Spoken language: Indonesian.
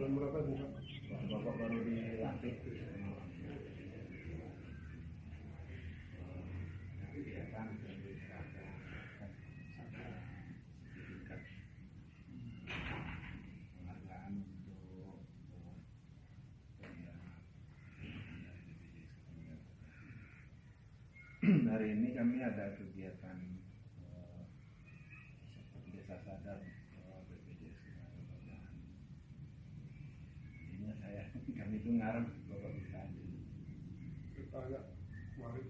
Bulan berapa nih? Bapak baru dilantik. Kegiatan sertifikat penghargaan untuk hari ini kami ada kegiatan desa sadar BPJS Kesehatan. Ini saya kami itu ngarep Bapak bisa Kita agak mari